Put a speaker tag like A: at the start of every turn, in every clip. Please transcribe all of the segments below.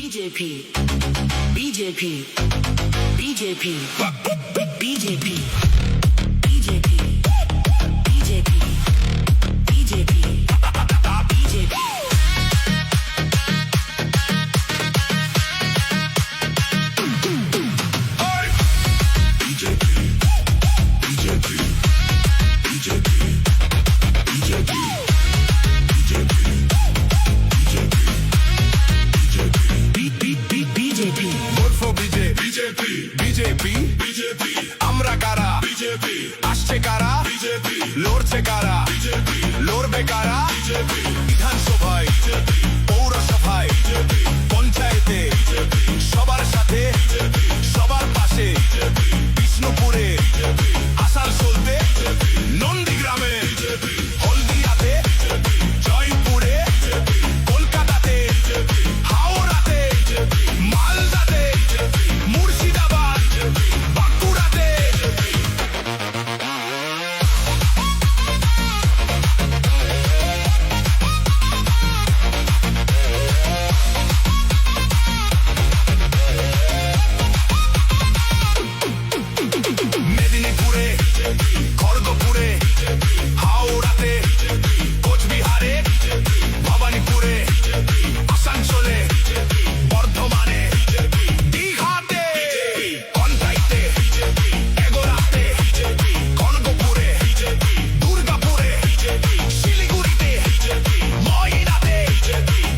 A: BJP, BJP, BJP, BJP, BJP, BJP, BJP, BJP. আমরা কারা BJP আসছে কারা বিজেপি লড়ছে কারা বিজেপি লড়বে কারা বিজেপি বিধানসভায় বিজেপি পৌরসভায় বিজেপি পঞ্চায়েতে বিজেপি সবার সাথে বিজেপি সবার পাশে বিজেপি বিষ্ণুপুরে বিজেপি আসানসোলতে বিজেপি নন্দীগ্রামে বিজেপি হলদিয়াতে বিজেপি জয়পুরে বিজেপি কলকাতাতে বিজেপি হাওড়াতে বিজেপি মালদাতে বিজেপি মুর্শিদাবাদ বিজেপি বাঁকুড়াতে বিজেপি মেদিনীপুরে খড়গপুরে হাওড়াতে কোচবিহারে ভবানীপুরে আসানসোলে বর্ধমানে দীঘাতে কনকাইতে এগোরাতে কনকপুরে দুর্গাপুরে শিলিগুড়িতে ময়নাতে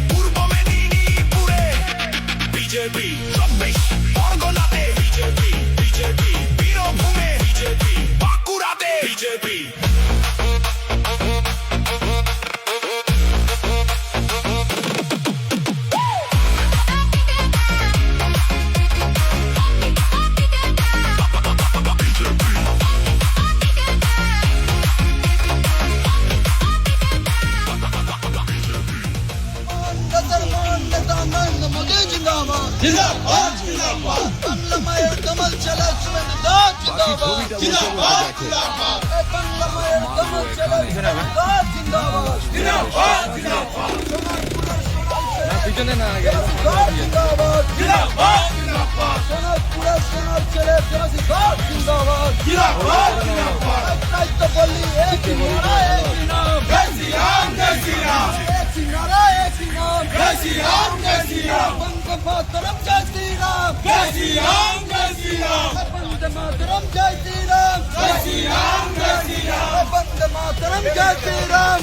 A: পূর্ব মেদিনীপুরে বিজেপি 24 পরগনাতে বিজেপি বীরভূমে বাঁকুড়াতে বিজেপি
B: जिंदाबाद जिंदाबाद बंगलामय कमल चले जिंदाबाद जिंदाबाद जिंदाबाद बंगलामय कमल चले जिंदाबाद जिंदाबाद जिंदाबाद
C: পিছনে না আগে
B: जिंदाबाद जिंदाबाद जिंदाबाद सोनापुर सोनार चले जिंदाबाद जिंदाबाद जिंदाबाद जिंदाबाद तो बोली एक ही नाम जय श्री राम एक ही नारा एक ही नाम जय श्री राम वंदे मातरम जय श्री राम वंदे मातरम जय श्री राम वंदे मातरम जय श्री राम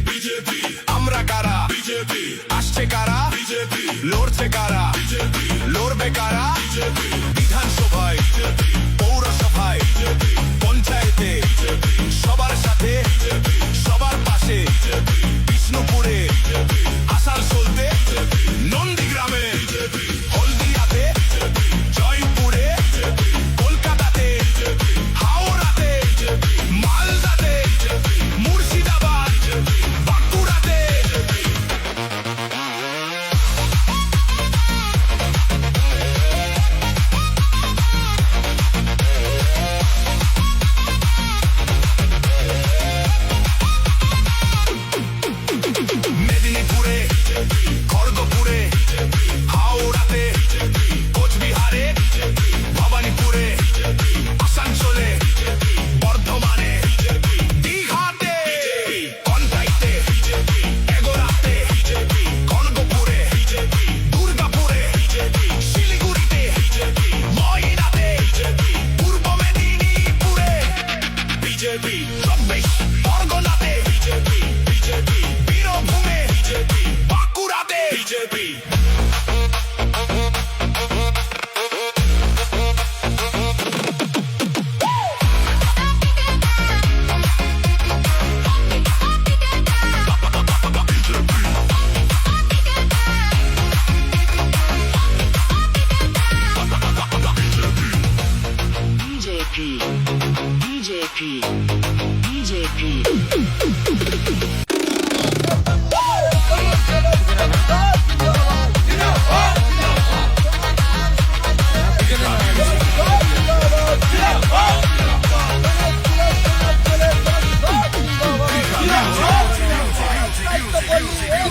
A: বিজেপি আমরা কারা বিজেপি আসছে কারা বিজেপি লড়ছে কারা বিজেপি লড়বে কারা বিজেপি বিধানসভায় বিজেপি পৌরসভায় বিজেপি পঞ্চায়েতে বিজেপি সবার সাথে বিজেপি সবার পাশে বিজেপি বিষ্ণুপুরে বিজেপি আসানসোলতে বিজেপি নন্দীগ্রামে বিজেপি হলদিয়াতে বিজেপি জয়পুরে বিজেপি কলকাতাতে বিজেপি হাওড়াতে বিজেপি মালদাতে বিজেপি মুর্শিদাবাদ বিজেপি বাঁকুড়াতে বিজেপি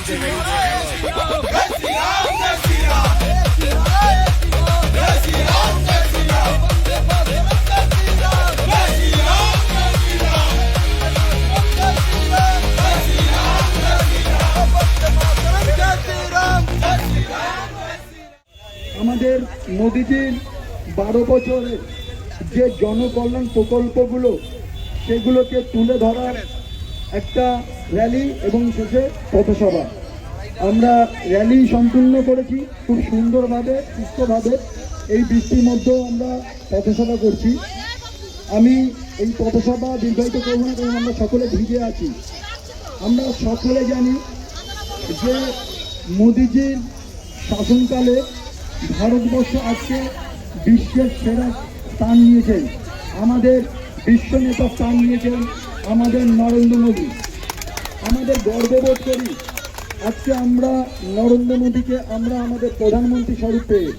B: আমাদের মোদিজির 12 বছরের যে জনকল্যাণ প্রকল্পগুলো সেগুলোকে তুলে ধরার একটা র্যালি এবং শেষে পথসভা। আমরা র্যালি সম্পূর্ণ করেছি খুব সুন্দরভাবে সুস্থভাবে। এই বৃষ্টির মধ্যেও আমরা পথসভা করছি। আমি এই পথসভা দীর্ঘায়িত করব না, কারণ আমরা সকলে ভিজে আছি। আমরা সকলে জানি যে মোদিজির শাসনকালে ভারতবর্ষ আজকে বিশ্বের সেরা স্থান নিয়েছেন। আমাদের বিশ্ব নেতা স্থান নিয়েছেন আমাদের নরেন্দ্র মোদী। আমাদের গর্ববোধ করি আজকে আমরা নরেন্দ্র মোদীকে আমরা আমাদের প্রধানমন্ত্রী স্বরূপ পেয়ে।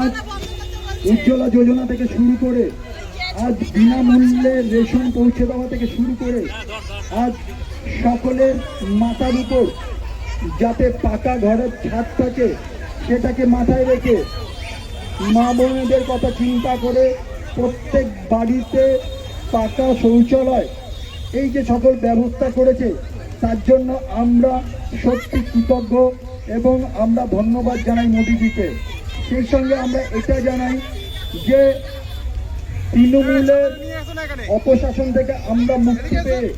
B: আজ উজ্জ্বলা যোজনা থেকে শুরু করে, আজ বিনামূল্যে রেশন পৌঁছে দেওয়া থেকে শুরু করে, আজ সকলের মাথার উপর যাতে পাকা ঘরের ছাদ থাকে সেটাকে মাথায় রেখে মা বোনেদের কথা চিন্তা করে প্রত্যেক বাড়িতে পাকা শৌচালয়, এই যে সকল ব্যবস্থা করেছে তার জন্য আমরা সত্যি কৃতজ্ঞ এবং আমরা ধন্যবাদ জানাই মোদিজিকে। সেই সঙ্গে আমরা এটা জানাই যে তৃণমূলের অপশাসন থেকে আমরা মুক্তি পেয়ে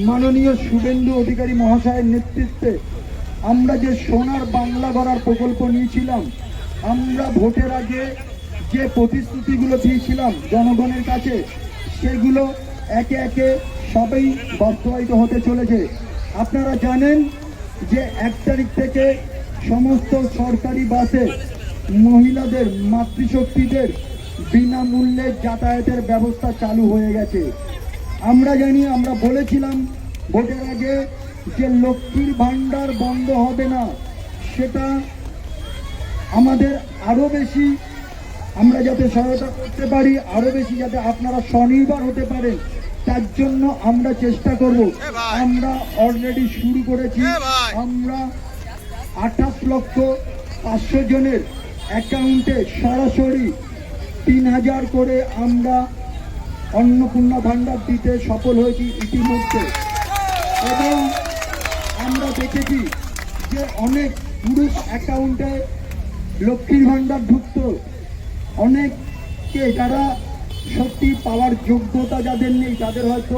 B: মাননীয় শুভেন্দু অধিকারী মহাশয়ের নেতৃত্বে আমরা যে সোনার বাংলা গড়ার প্রকল্প নিয়েছিলাম, আমরা ভোটের আগে যে প্রতিশ্রুতিগুলো দিয়েছিলাম জনগণের কাছে, সেগুলো একে একে সবই বাস্তবায়িত হতে চলেছে। আপনারা জানেন যে 1 তারিখ থেকে সমস্ত সরকারি বাসে মহিলাদের মাতৃশক্তিদের বিনামূল্যে যাতায়াতের ব্যবস্থা চালু হয়ে গেছে। আমরা জানি, আমরা বলেছিলাম ভোটের আগে যে লক্ষ্মীর ভাণ্ডার বন্ধ হবে না, সেটা আমাদের আরো বেশি আমরা যাতে সহায়তা করতে পারি, আরো বেশি যাতে আপনারা স্বনির্ভর হতে পারেন, তার জন্য আমরা চেষ্টা করব। আমরা অলরেডি শুরু করেছি। আমরা 28,500,000 জনের অ্যাকাউন্টে সরাসরি 3,000 করে আমরা অন্নপূর্ণা ভাণ্ডার দিতে সফল হয়েছি ইতিমধ্যে। এবং আমরা দেখেছি যে অনেক পুরুষ অ্যাকাউন্টে লক্ষ্মীর ভাণ্ডার ঢুকত, অনেককে যারা সত্যি পাওয়ার যোগ্যতা যাদের নেই, যাদের হয়তো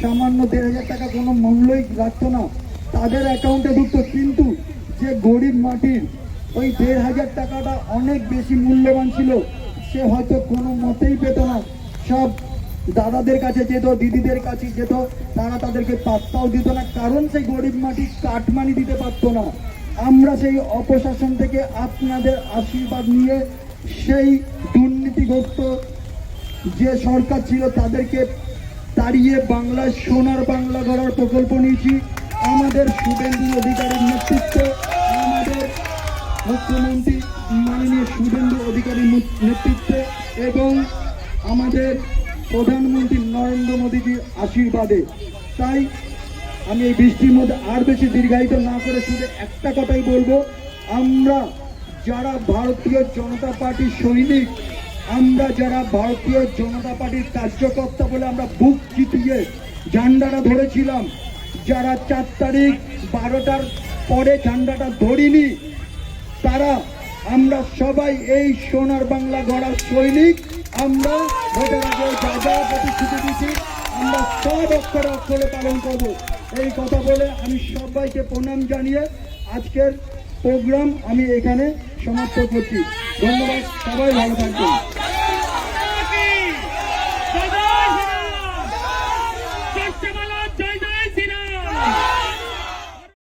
B: সামান্য 1,500 টাকা কোনো মূল্যই রাখতো না, তাদের অ্যাকাউন্টে ঢুকতো। কিন্তু যে গরিব মাটির ওই 1,500 টাকাটা অনেক বেশি মূল্যবান ছিল, সে হয়তো কোনো মতেই পেত না। সব দাদাদের কাছে যেত, দিদিদের কাছে যেত, তারা তাদেরকে পাত্তাও দিত না, কারণ সেই গরিব মাটি কাটমানি দিতে পারতো না। আমরা সেই অপশাসন থেকে আপনাদের আশীর্বাদ নিয়ে সেই দুর্নীতিগ্রস্ত যে সরকার ছিল তাদেরকে তাড়িয়ে বাংলায় সোনার বাংলা গড়ার প্রকল্প নিয়েছি। আমাদের শুভেন্দু অধিকারীর নেতৃত্বে, আমাদের মুখ্যমন্ত্রী মাননীয় শুভেন্দু অধিকারীর নেতৃত্বে এবং আমাদের প্রধানমন্ত্রী নরেন্দ্র মোদীজির আশীর্বাদে। তাই আমি এই বৃষ্টির মধ্যে আর বেশি দীর্ঘায়িত না করে শুধু একটা কথাই বলবো, আমরা যারা ভারতীয় জনতা পার্টির সৈনিক, আমরা যারা ভারতীয় জনতা পার্টির কার্যকর্তা বলে আমরা বুক চিতিয়ে ঝান্ডাটা ধরেছিলাম, যারা 4 তারিখ 12টার পরে ঝান্ডাটা ধরিনি, তারা আমরা সবাই এই সোনার বাংলা গড়ার সৈনিক। আমরা ভোটের আগে যা যা প্রতিশ্রুতি দিচ্ছি আমরা সব অক্ষরে অক্ষরে পালন করব। এই কথা বলে আমি সবাইকে প্রণাম জানিয়ে আজকের প্রোগ্রাম আমি এখানে সমাপ্ত করছি। ধন্যবাদ, সবাই ভালো থাকবেন।